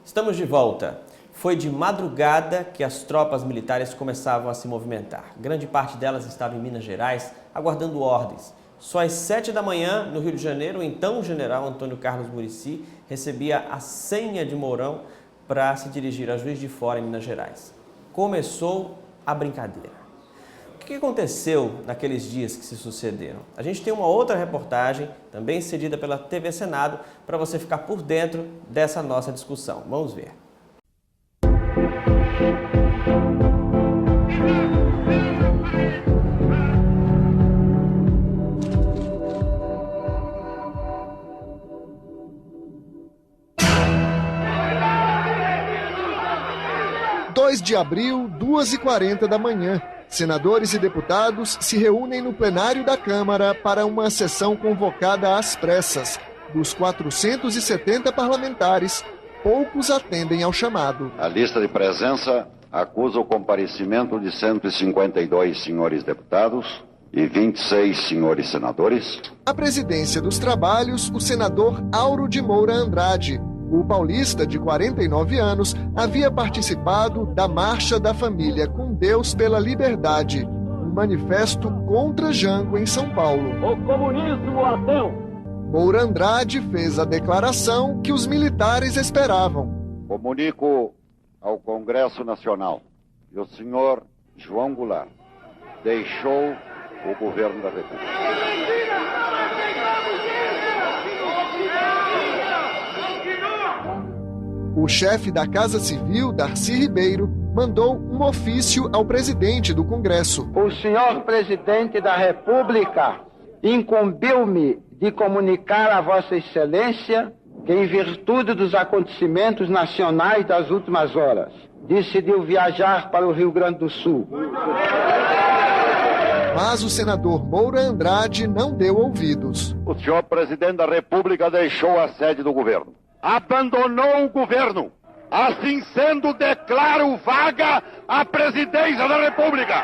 Estamos de volta. Foi de madrugada que as tropas militares começavam a se movimentar. Grande parte delas estava em Minas Gerais, aguardando ordens. Só às 7 da manhã, no Rio de Janeiro, o então general Antônio Carlos Muricy recebia a senha de Mourão para se dirigir a Juiz de Fora, em Minas Gerais. Começou a brincadeira. O que aconteceu naqueles dias que se sucederam? A gente tem uma outra reportagem, também cedida pela TV Senado, para você ficar por dentro dessa nossa discussão. Vamos ver. De abril, 2h40 da manhã. Senadores e deputados se reúnem no plenário da Câmara para uma sessão convocada às pressas. Dos 470 parlamentares, poucos atendem ao chamado. A lista de presença acusa o comparecimento de 152 senhores deputados e 26 senhores senadores. A presidência dos trabalhos, o senador Auro de Moura Andrade. O paulista, de 49 anos, havia participado da Marcha da Família com Deus pela Liberdade, um manifesto contra Jango em São Paulo. O comunismo ateu. Moura Andrade fez a declaração que os militares esperavam. Comunico ao Congresso Nacional que o senhor João Goulart deixou o governo da República. O chefe da Casa Civil, Darcy Ribeiro, mandou um ofício ao presidente do Congresso. O senhor presidente da República incumbiu-me de comunicar a Vossa Excelência que, em virtude dos acontecimentos nacionais das últimas horas, decidiu viajar para o Rio Grande do Sul. Mas o senador Moura Andrade não deu ouvidos. O senhor presidente da República deixou a sede do governo. Abandonou o governo. Assim sendo, declaro vaga a presidência da República.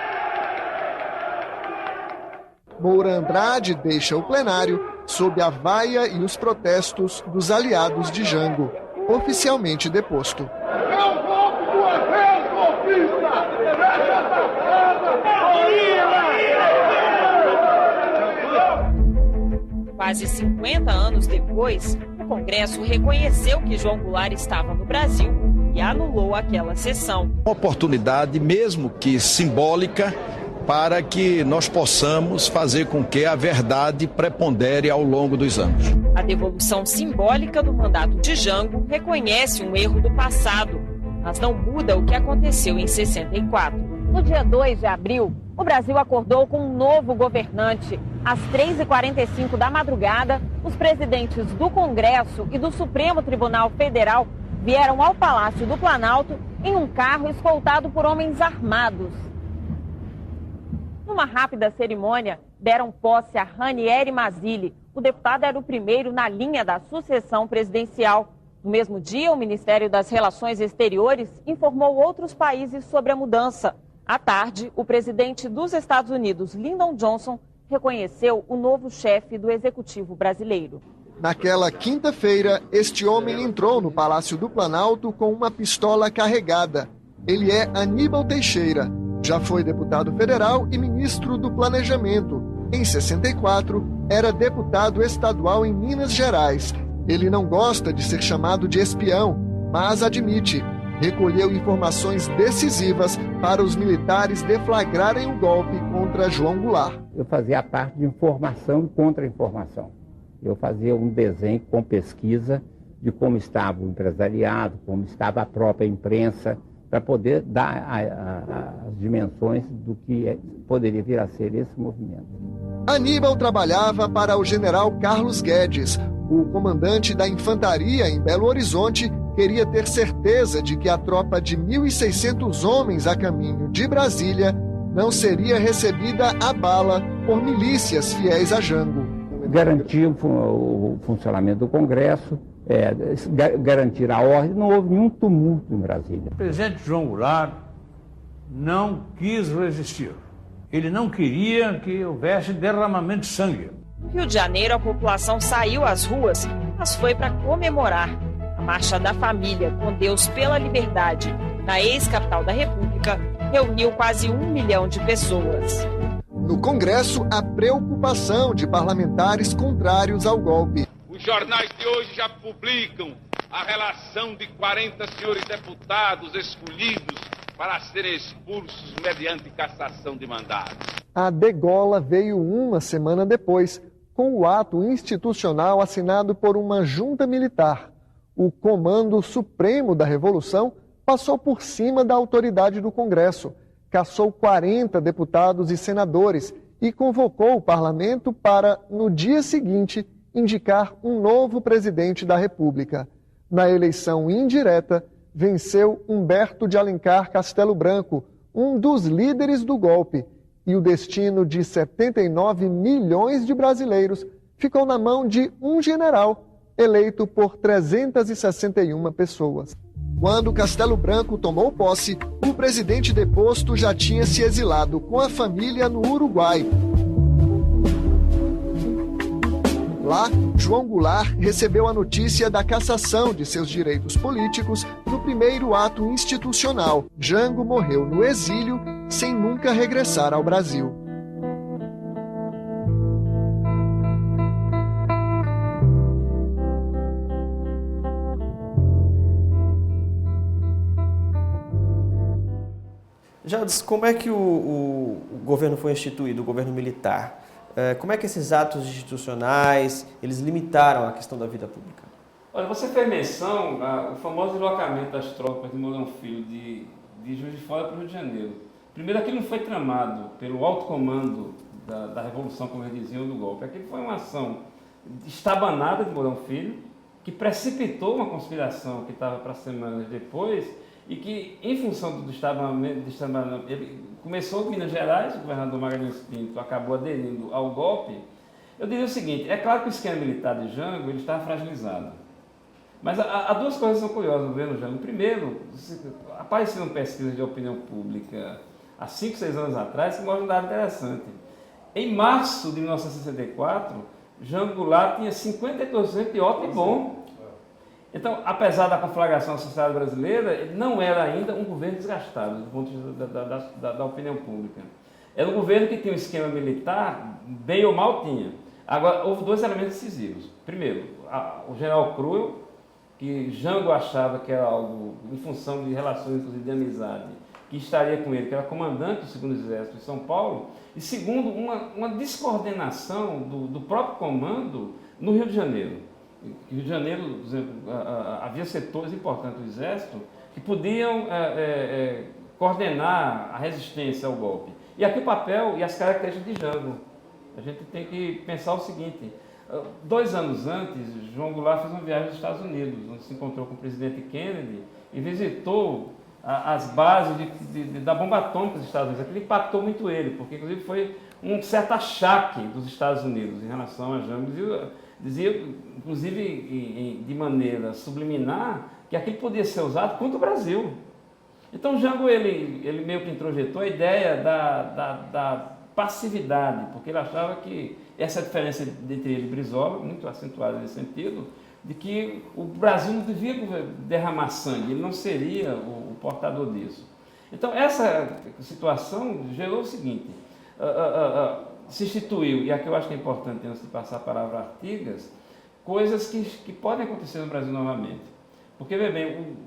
Moura Andrade deixa o plenário sob a vaia e os protestos dos aliados de Jango, oficialmente deposto. Eu vou com sua vez, golpista! Quase 50 anos depois, o Congresso reconheceu que João Goulart estava no Brasil e anulou aquela sessão. Uma oportunidade, mesmo que simbólica, para que nós possamos fazer com que a verdade prepondere ao longo dos anos. A devolução simbólica do mandato de Jango reconhece um erro do passado, mas não muda o que aconteceu em 64. No dia 2 de abril, o Brasil acordou com um novo governante. Às 3h45 da madrugada, os presidentes do Congresso e do Supremo Tribunal Federal vieram ao Palácio do Planalto em um carro escoltado por homens armados. Numa rápida cerimônia, deram posse a Ranieri Mazzilli. O deputado era o primeiro na linha da sucessão presidencial. No mesmo dia, o Ministério das Relações Exteriores informou outros países sobre a mudança. À tarde, o presidente dos Estados Unidos, Lyndon Johnson, reconheceu o novo chefe do Executivo brasileiro. Naquela quinta-feira, este homem entrou no Palácio do Planalto com uma pistola carregada. Ele é Aníbal Teixeira. Já foi deputado federal e ministro do Planejamento. Em 64, era deputado estadual em Minas Gerais. Ele não gosta de ser chamado de espião, mas admite. Recolheu informações decisivas para os militares deflagrarem o golpe contra João Goulart. Eu fazia a parte de informação e contra-informação. Eu fazia um desenho com pesquisa de como estava o empresariado, como estava a própria imprensa, para poder dar as dimensões do que poderia vir a ser esse movimento. Aníbal trabalhava para o general Carlos Guedes. O comandante da infantaria em Belo Horizonte queria ter certeza de que a tropa de 1.600 homens a caminho de Brasília não seria recebida a bala por milícias fiéis a Jango. Garantir o funcionamento do Congresso, garantir a ordem, não houve nenhum tumulto em Brasília. O presidente João Goulart não quis resistir. Ele não queria que houvesse derramamento de sangue. No Rio de Janeiro, a população saiu às ruas, mas foi para comemorar. A Marcha da Família com Deus pela Liberdade, na ex-capital da República, reuniu quase 1 milhão de pessoas. No Congresso, a preocupação de parlamentares contrários ao golpe. Os jornais de hoje já publicam a relação de 40 senhores deputados escolhidos para serem expulsos mediante cassação de mandato. A degola veio uma semana depois, com o ato institucional assinado por uma junta militar. O Comando Supremo da Revolução passou por cima da autoridade do Congresso, cassou 40 deputados e senadores e convocou o parlamento para, no dia seguinte, indicar um novo presidente da República. Na eleição indireta, venceu Humberto de Alencar Castelo Branco, um dos líderes do golpe, e o destino de 79 milhões de brasileiros ficou na mão de um general, eleito por 361 pessoas. Quando Castelo Branco tomou posse, o presidente deposto já tinha se exilado com a família no Uruguai. Lá, João Goulart recebeu a notícia da cassação de seus direitos políticos no primeiro ato institucional. Jango morreu no exílio, sem nunca regressar ao Brasil. Jades, como é que o governo foi instituído, o governo militar? Como é que esses atos institucionais, eles limitaram a questão da vida pública? Olha, você fez menção ao famoso deslocamento das tropas de Mourão Filho de Juiz de Fora para o Rio de Janeiro. Primeiro, aquilo não foi tramado pelo alto comando da Revolução, como eles diziam, do golpe. Aquilo foi uma ação estabanada de Mourão Filho, que precipitou uma conspiração que estava para semanas depois, e que, em função do estabanamento, ele começou em Minas Gerais, o governador Magalhães Pinto acabou aderindo ao golpe. Eu diria o seguinte, é claro que o esquema militar de Jango ele estava fragilizado. Mas há duas coisas que são curiosas no governo Jango. Primeiro, apareceram pesquisas de opinião pública há 5, 6 anos atrás que mostram um dado interessante. Em março de 1964, Jango Goulart tinha 52% de voto e bom. Então, apesar da conflagração da sociedade brasileira, ele não era ainda um governo desgastado, do ponto de vista da opinião pública. Era um governo que tinha um esquema militar, bem ou mal tinha. Agora, houve 2 elementos decisivos. Primeiro, o general Cruel, que Jango achava que era algo em função de relações, inclusive de amizade, que estaria com ele, que era comandante do 2º Exército de São Paulo. E segundo, uma descoordenação do próprio comando no Rio de Janeiro. No Rio de Janeiro, por exemplo, havia setores importantes do Exército que podiam coordenar a resistência ao golpe. E aqui o papel e as características de Jango. A gente tem que pensar o seguinte, 2 anos antes, João Goulart fez uma viagem aos Estados Unidos, onde se encontrou com o presidente Kennedy e visitou as bases da bomba atômica dos Estados Unidos. Aquilo impactou muito ele, porque inclusive foi um certo achaque dos Estados Unidos em relação a Jango. Dizia, inclusive de maneira subliminar, que aquilo podia ser usado contra o Brasil. Então Jango ele meio que introjetou a ideia da passividade, porque ele achava que essa diferença entre ele e Brizola, muito acentuada nesse sentido, de que o Brasil não devia derramar sangue, ele não seria o portador disso. Então essa situação gerou o seguinte, se instituiu, e aqui eu acho que é importante, antes de passar a palavra a Artigas, coisas que podem acontecer no Brasil novamente. Porque, veja bem,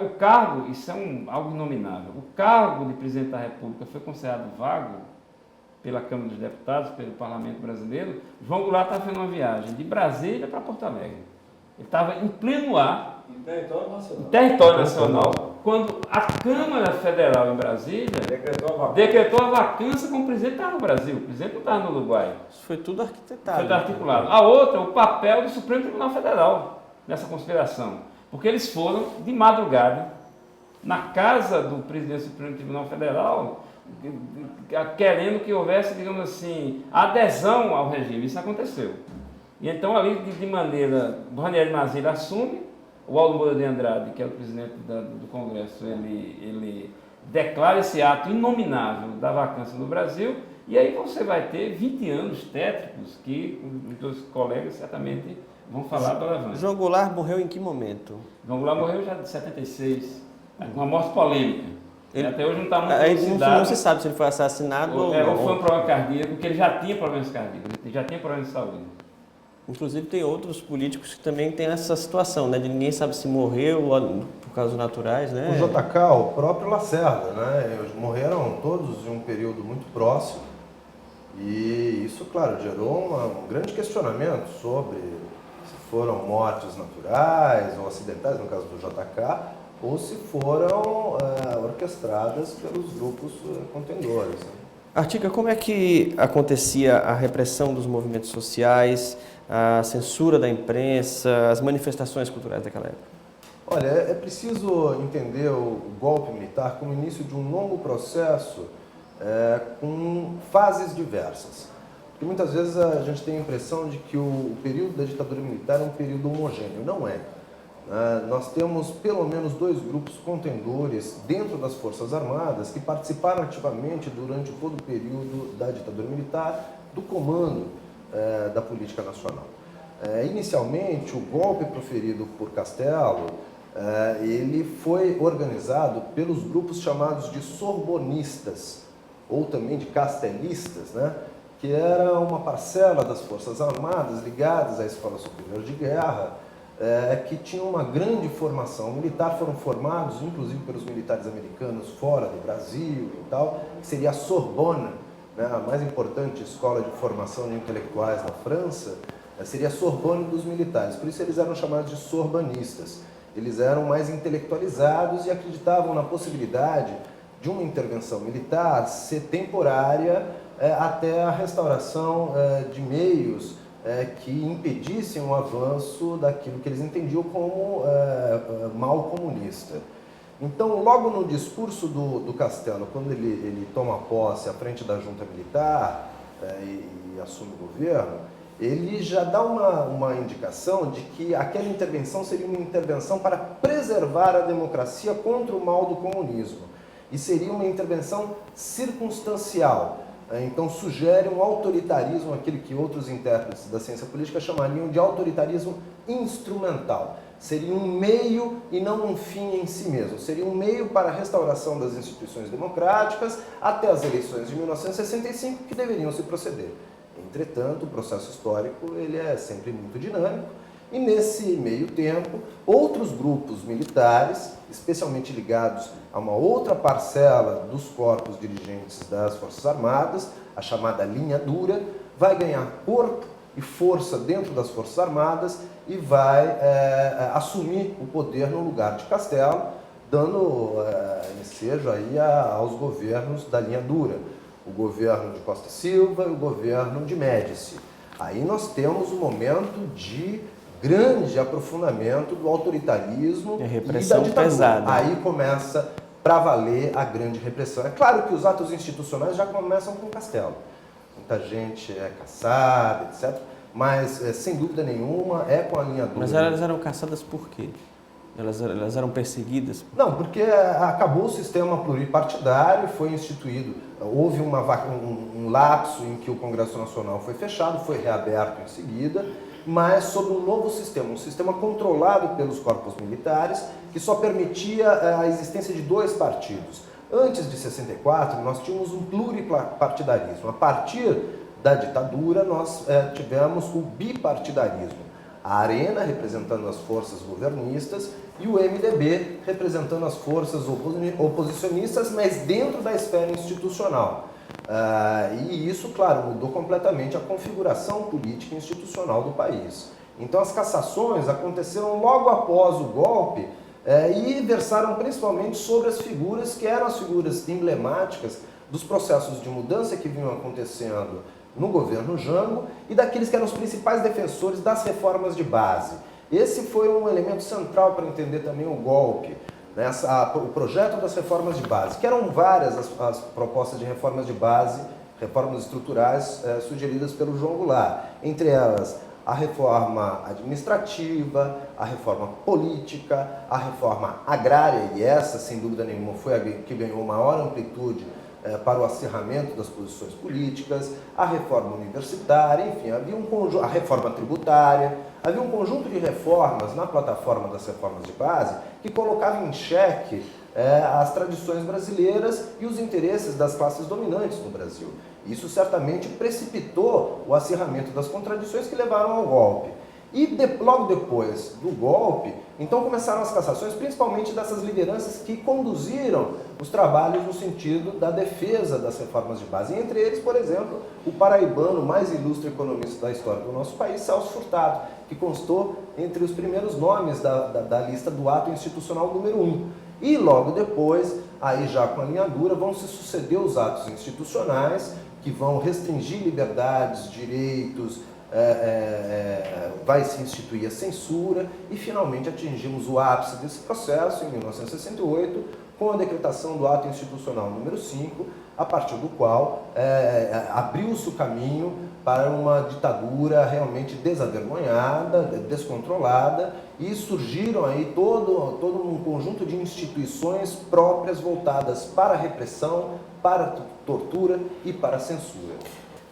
o cargo, isso é algo inominável, o cargo de presidente da República foi considerado vago pela Câmara dos Deputados, pelo Parlamento Brasileiro. João Goulart estava fazendo uma viagem de Brasília para Porto Alegre. Ele estava em pleno ar, em território nacional, quando a Câmara Federal em Brasília decretou a vacância como o presidente estava no Brasil. O presidente não estava no Uruguai. Isso foi tudo arquitetado. Foi tudo articulado. A outra, o papel do Supremo Tribunal Federal nessa conspiração. Porque eles foram, de madrugada, na casa do presidente do Supremo Tribunal Federal, querendo que houvesse, digamos assim, adesão ao regime. Isso aconteceu. E então, ali, de maneira, Ranieri Mazzilli assume, o Aldo Moura de Andrade, que é o presidente do Congresso, ele declara esse ato inominável da vacância no Brasil, e aí você vai ter 20 anos tétricos que os meus colegas certamente Vamos falar do levante. João Goulart morreu em que momento? João Goulart morreu já de 76, uma morte polêmica. Até hoje não está muito elucidado. Não se sabe se ele foi assassinado ou não. Ou foi um problema cardíaco, porque ele já tinha problemas cardíacos, ele já tinha problemas de saúde. Inclusive tem outros políticos que também têm essa situação, né? De ninguém sabe se morreu por causas naturais, né? O JK, o próprio Lacerda, né? Eles morreram todos em um período muito próximo e isso, claro, gerou um grande questionamento sobre se foram mortes naturais ou acidentais, no caso do JK, ou se foram orquestradas pelos grupos contendores. Né? Artica, como é que acontecia a repressão dos movimentos sociais, a censura da imprensa, as manifestações culturais daquela época? Olha, é preciso entender o golpe militar como início de um longo processo com fases diversas. Porque muitas vezes a gente tem a impressão de que o período da ditadura militar é um período homogêneo. Não é. Nós temos pelo menos 2 grupos contendores dentro das Forças Armadas que participaram ativamente durante todo o período da ditadura militar do comando da política nacional. Inicialmente, o golpe proferido por Castelo, ele foi organizado pelos grupos chamados de sorbonistas, ou também de castelistas, né? Que era uma parcela das Forças Armadas ligadas à Escola Superior de Guerra, que tinham uma grande formação militar, foram formados inclusive pelos militares americanos fora do Brasil e tal, que seria a Sorbonne, né, a mais importante escola de formação de intelectuais na França, seria a Sorbonne dos militares, por isso eles eram chamados de sorbanistas. Eles eram mais intelectualizados e acreditavam na possibilidade de uma intervenção militar ser temporária até a restauração de meios que impedissem o avanço daquilo que eles entendiam como mal comunista. Então, logo no discurso do Castelo, quando ele toma posse à frente da junta militar e assume o governo, ele já dá uma indicação de que aquela intervenção seria uma intervenção para preservar a democracia contra o mal do comunismo. E seria uma intervenção circunstancial. Então, sugere um autoritarismo, aquele que outros intérpretes da ciência política chamariam de autoritarismo instrumental. Seria um meio e não um fim em si mesmo. Seria um meio para a restauração das instituições democráticas até as eleições de 1965, que deveriam se proceder. Entretanto, o processo histórico ele é sempre muito dinâmico e, nesse meio tempo, outros grupos militares, especialmente ligados a uma outra parcela dos corpos dirigentes das Forças Armadas, a chamada linha dura, vai ganhar corpo e força dentro das Forças Armadas e vai assumir o poder no lugar de Castelo, dando ensejo aí aos governos da linha dura, o governo de Costa e Silva e o governo de Médici. Aí nós temos um momento de grande aprofundamento do autoritarismo e da ditadura. Pesada. Aí começa para valer a grande repressão. É claro que os atos institucionais já começam com Castelo. Muita gente é caçada, etc. Mas, sem dúvida nenhuma, é com a linha dura. Mas elas eram caçadas por quê? Elas eram perseguidas? Não, porque acabou o sistema pluripartidário, foi instituído, houve um lapso em que o Congresso Nacional foi fechado, foi reaberto em seguida, mas sob um novo sistema, um sistema controlado pelos corpos militares, que só permitia a existência de 2 partidos. Antes de 64, nós tínhamos um pluripartidarismo. A partir da ditadura, nós tivemos o bipartidarismo. A Arena representando as forças governistas e o MDB representando as forças oposicionistas, mas dentro da esfera institucional. E isso, claro, mudou completamente a configuração política e institucional do país. Então as cassações aconteceram logo após o golpe e versaram principalmente sobre as figuras que eram as figuras emblemáticas dos processos de mudança que vinham acontecendo no governo Jango e daqueles que eram os principais defensores das reformas de base. Esse foi um elemento central para entender também o golpe, né? O projeto das reformas de base, que eram várias as propostas de reformas de base, reformas estruturais sugeridas pelo João Goulart, entre elas a reforma administrativa, a reforma política, a reforma agrária, e essa, sem dúvida nenhuma, foi a que ganhou maior amplitude para o acirramento das posições políticas, a reforma universitária, enfim, havia um conjunto, a reforma tributária, havia um conjunto de reformas na plataforma das reformas de base que colocavam em xeque as tradições brasileiras e os interesses das classes dominantes no Brasil. Isso certamente precipitou o acirramento das contradições que levaram ao golpe. E logo depois do golpe, então começaram as cassações, principalmente dessas lideranças que conduziram os trabalhos no sentido da defesa das reformas de base. E entre eles, por exemplo, o paraibano mais ilustre economista da história do nosso país, Celso Furtado, que constou entre os primeiros nomes da lista do ato institucional número 1. E logo depois, aí já com a linha dura, vão se suceder os atos institucionais que vão restringir liberdades, direitos, vai se instituir a censura e finalmente atingimos o ápice desse processo em 1968 com a decretação do ato institucional número 5, a partir do qual abriu-se o caminho para uma ditadura realmente desavergonhada, descontrolada, e surgiram aí todo um conjunto de instituições próprias voltadas para a repressão, para a tortura e para a censura.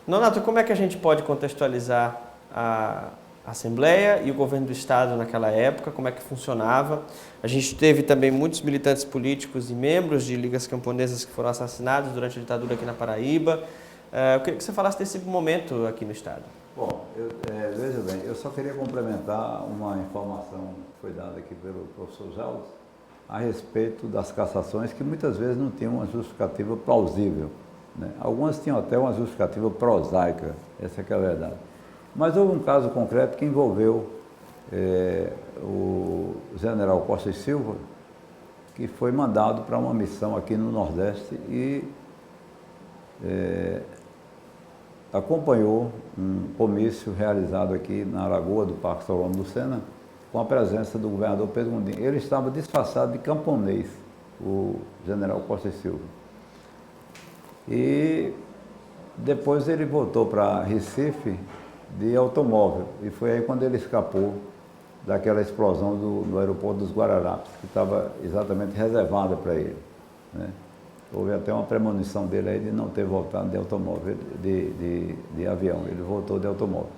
Nonato, como é que a gente pode contextualizar a Assembleia e o governo do Estado naquela época, como é que funcionava? A gente teve também muitos militantes políticos e membros de ligas camponesas que foram assassinados durante a ditadura aqui na Paraíba. Eu queria que você falasse desse momento aqui no Estado. Bom, veja bem, eu só queria complementar uma informação que foi dada aqui pelo professor Jaldo a respeito das cassações que muitas vezes não tinham uma justificativa plausível, né? Algumas tinham até uma justificativa prosaica, essa que é a verdade. Mas houve um caso concreto que envolveu o general Costa e Silva, que foi mandado para uma missão aqui no Nordeste e acompanhou um comício realizado aqui na Lagoa do Parque Solano Lucena, com a presença do governador Pedro Gondim. Ele estava disfarçado de camponês, o general Costa e Silva. E depois ele voltou para Recife de automóvel, e foi aí quando ele escapou daquela explosão do aeroporto dos Guararapes, que estava exatamente reservada para ele, né? Houve até uma premonição dele aí de não ter voltado de automóvel, de avião, ele voltou de automóvel.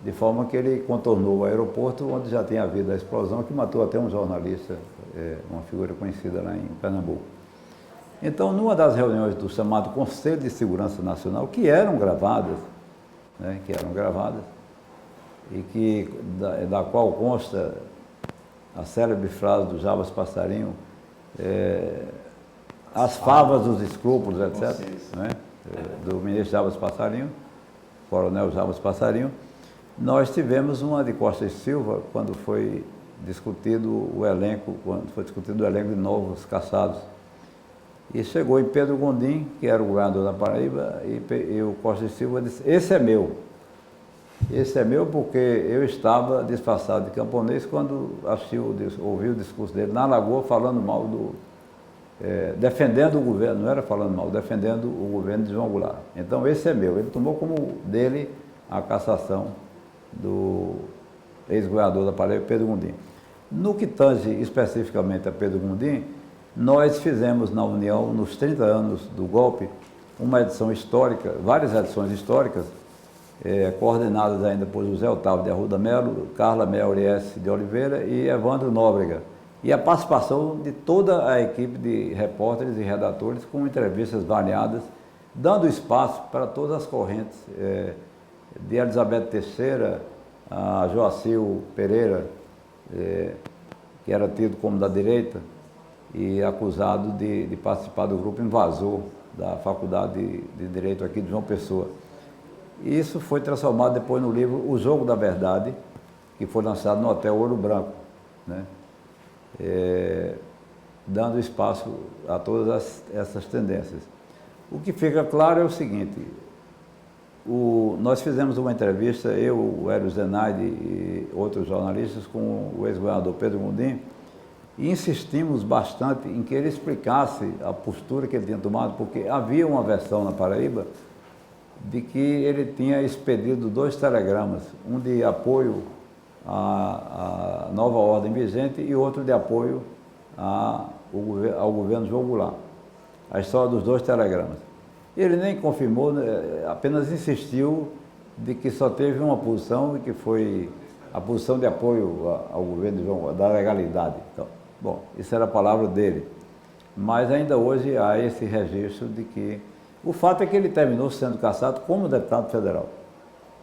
De forma que ele contornou o aeroporto, onde já tinha havido a explosão, que matou até um jornalista, uma figura conhecida lá em Pernambuco. Então, numa das reuniões do chamado Conselho de Segurança Nacional, que eram gravadas, né, e que, da qual consta a célebre frase do Jabas Passarinho, as favas dos escrúpulos, etc., né, do ministro Jabas Passarinho, coronel Jabas Passarinho. Nós tivemos uma de Costa e Silva, quando foi discutido o elenco de novos cassados. E chegou em Pedro Gondim, que era o governador da Paraíba, e o Costa e Silva disse: esse é meu. Esse é meu porque eu estava disfarçado de camponês quando ouvi o discurso dele na Lagoa falando mal defendendo o governo, não era falando mal, defendendo o governo de João Goulart. Então esse é meu. Ele tomou como dele a cassação do ex-governador da Paraíba, Pedro Gondim. No que tange especificamente a Pedro Gondim, nós fizemos na União, nos 30 anos do golpe, uma edição histórica, várias edições históricas, coordenadas ainda por José Otávio de Arruda Melo, Carla Melries de Oliveira e Evandro Nóbrega. E a participação de toda a equipe de repórteres e redatores, com entrevistas variadas, dando espaço para todas as correntes, de Elizabeth Teixeira a Joacil Pereira, que era tido como da direita e acusado de participar do grupo invasor da Faculdade de Direito aqui de João Pessoa. E isso foi transformado depois no livro O Jogo da Verdade, que foi lançado no Hotel Ouro Branco, né? Dando espaço a todas essas tendências. O que fica claro é o seguinte: nós fizemos uma entrevista, eu, o Hélio Zenaide e outros jornalistas, com o ex-governador Pedro Gondim, e insistimos bastante em que ele explicasse a postura que ele tinha tomado, porque havia uma versão na Paraíba de que ele tinha expedido 2 telegramas, um de apoio à nova ordem vigente e outro de apoio ao governo João Goulart. A história dos 2 telegramas. Ele nem confirmou, apenas insistiu de que só teve uma posição e que foi a posição de apoio ao governo de João, da legalidade. Então, bom, isso era a palavra dele. Mas ainda hoje há esse registro de que... O fato é que ele terminou sendo cassado como deputado federal.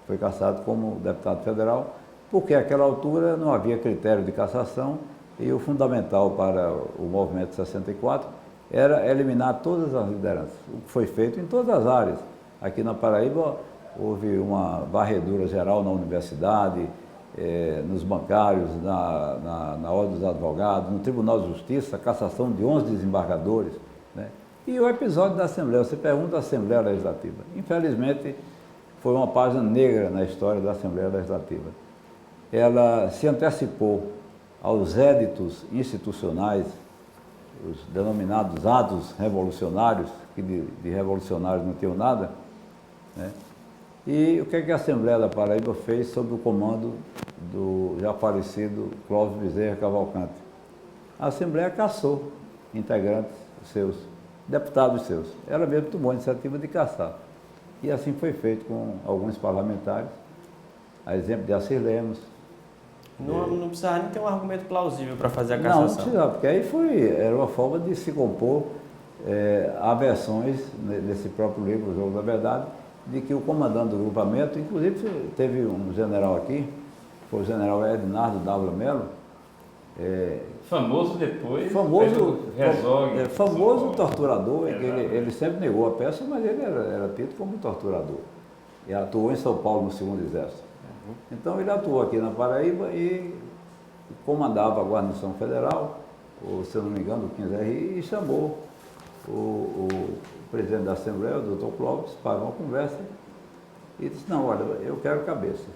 Foi cassado como deputado federal, porque àquela altura não havia critério de cassação e o fundamental para o movimento 64 era eliminar todas as lideranças, o que foi feito em todas as áreas. Aqui na Paraíba houve uma varredura geral na universidade, nos bancários, na Ordem dos Advogados, no Tribunal de Justiça, a cassação de 11 desembargadores, né? E o episódio da Assembleia, você pergunta a Assembleia Legislativa. Infelizmente, foi uma página negra na história da Assembleia Legislativa. Ela se antecipou aos éditos institucionais, os denominados atos revolucionários, que de revolucionários não tinham nada, né? E o que é que a Assembleia da Paraíba fez sob o comando do já falecido Clóvis Bezerra Cavalcante? A Assembleia cassou integrantes seus, deputados seus. Ela mesmo tomou a iniciativa de cassar. E assim foi feito com alguns parlamentares, a exemplo de Assir Lemos. Não precisava nem ter um argumento plausível para fazer a cassação. Não precisava, porque aí era uma forma de se compor aversões nesse próprio livro, O Jogo da Verdade, de que o comandante do grupamento, inclusive teve um general aqui, foi o general Ednardo W. Mello, famoso depois, famoso torturador, ele sempre negou a peça, mas ele era tido como torturador. E atuou em São Paulo no 2º Exército. Então ele atuou aqui na Paraíba e comandava a guarnição federal, ou, se eu não me engano, o 15RI, e chamou o presidente da Assembleia, o doutor Clóvis, para uma conversa e disse, não, olha, eu quero cabeças.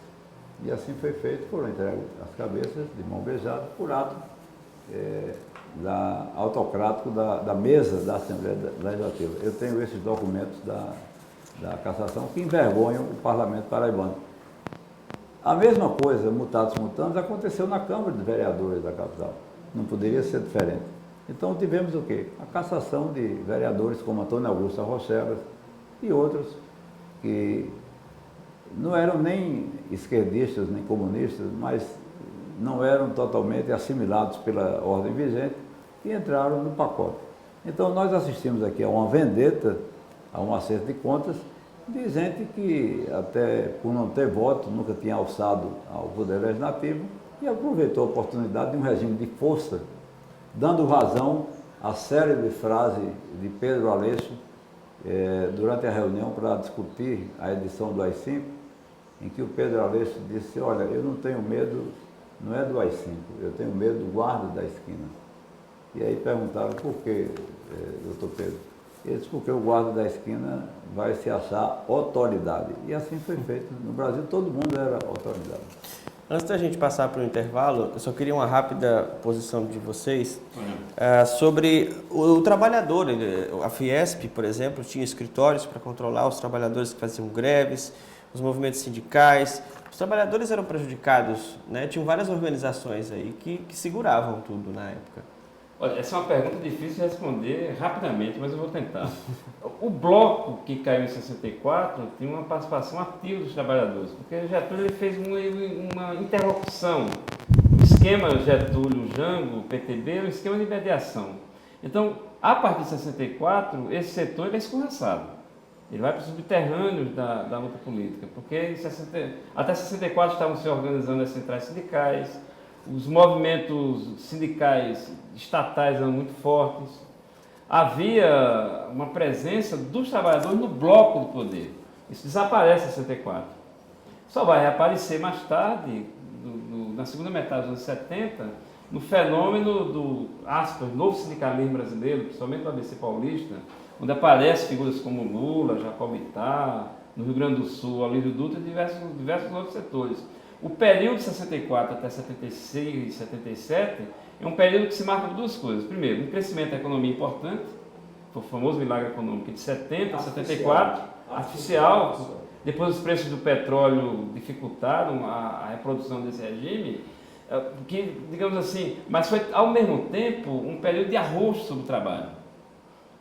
E assim foi feito, foram entregues as cabeças de mão beijada por ato autocrático da mesa da Assembleia Legislativa. Eu tenho esses documentos da cassação que envergonham o parlamento paraibano. A mesma coisa, mutatis mutandis, aconteceu na Câmara de Vereadores da capital. Não poderia ser diferente. Então tivemos o quê? A cassação de vereadores como Antônio Augusto Arrochegas e outros que não eram nem esquerdistas nem comunistas, mas não eram totalmente assimilados pela ordem vigente e entraram no pacote. Então nós assistimos aqui a uma vendetta, a um acerto de contas, de gente que até por não ter voto, nunca tinha alçado ao poder legislativo e aproveitou a oportunidade de um regime de força, dando razão à célebre frase de Pedro Aleixo durante a reunião para discutir a edição do AI-5, em que o Pedro Aleixo disse, olha, eu não tenho medo, não é do AI-5, eu tenho medo do guarda da esquina. E aí perguntaram, por quê, doutor Pedro? Ele disse, porque o guarda da esquina vai se achar autoridade. E assim foi feito. No Brasil, todo mundo era autoridade. Antes da gente passar para o intervalo, eu só queria uma rápida posição de vocês sobre o trabalhador. A Fiesp, por exemplo, tinha escritórios para controlar os trabalhadores que faziam greves, os movimentos sindicais. Os trabalhadores eram prejudicados, né? Tinham várias organizações aí que seguravam tudo na época. Olha, essa é uma pergunta difícil de responder rapidamente, mas eu vou tentar. O bloco que caiu em 64 tinha uma participação ativa dos trabalhadores, porque Getúlio ele fez uma interlocução. O esquema Getúlio-Jango, PTB, é um esquema de mediação. Então, a partir de 64, esse setor é escorraçado. Ele vai para os subterrâneos da luta política, porque até 64 estavam se organizando as centrais sindicais, os movimentos sindicais estatais eram muito fortes, havia uma presença dos trabalhadores no bloco do poder. Isso desaparece em 64. Só vai reaparecer mais tarde, na segunda metade dos anos 70, no fenômeno do, aspas, novo sindicalismo brasileiro, principalmente do ABC paulista, onde aparecem figuras como Lula, Jacobitá, no Rio Grande do Sul, Olívio Dutra e diversos outros setores. O período de 64 até 76 e 77 é um período que se marca por duas coisas. Primeiro, um crescimento da economia importante, o famoso milagre econômico de 70 a 74, artificial. Depois os preços do petróleo dificultaram a reprodução desse regime, que, digamos assim, mas foi ao mesmo tempo um período de arrosto do trabalho,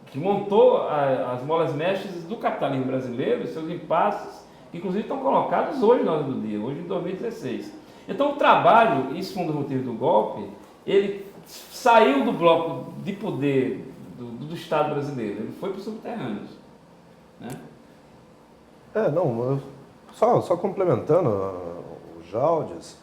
que montou as molas mestras do capitalismo brasileiro, seus impasses, que inclusive estão colocados hoje na ordem do dia, hoje em 2016. Então o trabalho, isso foi um dos motivos do golpe, ele saiu do bloco de poder do Estado brasileiro, ele foi para os subterrâneos. Né? Só complementando o Jaldes,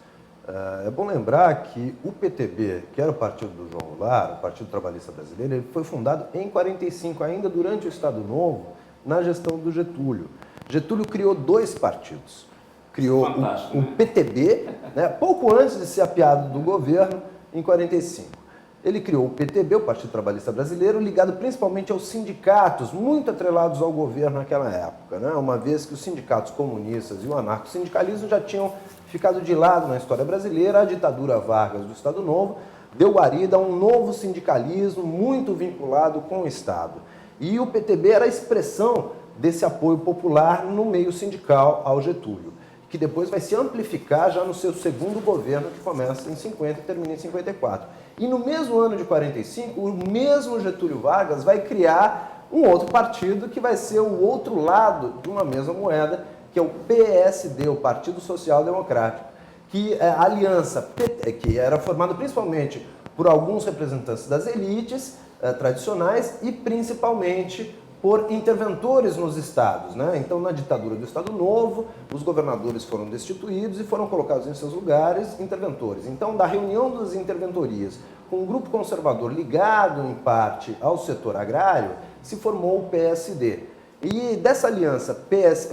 é bom lembrar que o PTB, que era o partido do João Goulart, o Partido Trabalhista Brasileiro, ele foi fundado em 45, ainda durante o Estado Novo, na gestão do Getúlio. Getúlio criou 2 partidos. Criou o PTB, né, pouco antes de ser apiado do governo, em 45. Ele criou o PTB, o Partido Trabalhista Brasileiro, ligado principalmente aos sindicatos, muito atrelados ao governo naquela época, né? Uma vez que os sindicatos comunistas e o anarcossindicalismo já tinham ficado de lado na história brasileira. A ditadura Vargas do Estado Novo deu guarida a um novo sindicalismo muito vinculado com o Estado. E o PTB era a expressão desse apoio popular no meio sindical ao Getúlio, que depois vai se amplificar já no seu segundo governo, que começa em 50 e termina em 54. E no mesmo ano de 45, o mesmo Getúlio Vargas vai criar um outro partido que vai ser o outro lado de uma mesma moeda, que é o PSD, o Partido Social Democrático, que é a aliança que era formada principalmente por alguns representantes das elites tradicionais e principalmente por interventores nos estados, né? Então, na ditadura do Estado Novo, os governadores foram destituídos e foram colocados em seus lugares interventores. Então, da reunião das interventorias com um grupo conservador ligado, em parte, ao setor agrário, se formou o PSD. E dessa aliança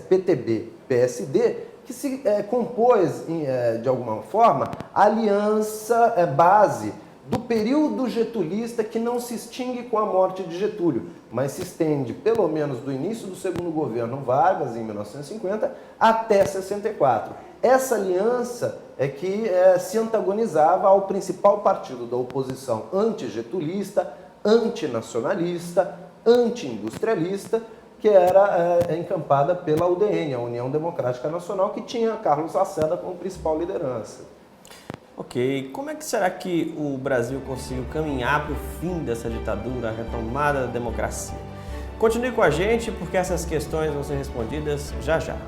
PTB-PSD, que se compôs, de alguma forma, a aliança base do período getulista, que não se extingue com a morte de Getúlio, mas se estende pelo menos do início do segundo governo Vargas, em 1950, até 64. Essa aliança é que se antagonizava ao principal partido da oposição antigetulista, antinacionalista, anti-industrialista, que era encampada pela UDN, a União Democrática Nacional, que tinha Carlos Lacerda como principal liderança. Ok, como é que será que o Brasil conseguiu caminhar para o fim dessa ditadura, a retomada da democracia? Continue com a gente, porque essas questões vão ser respondidas já já.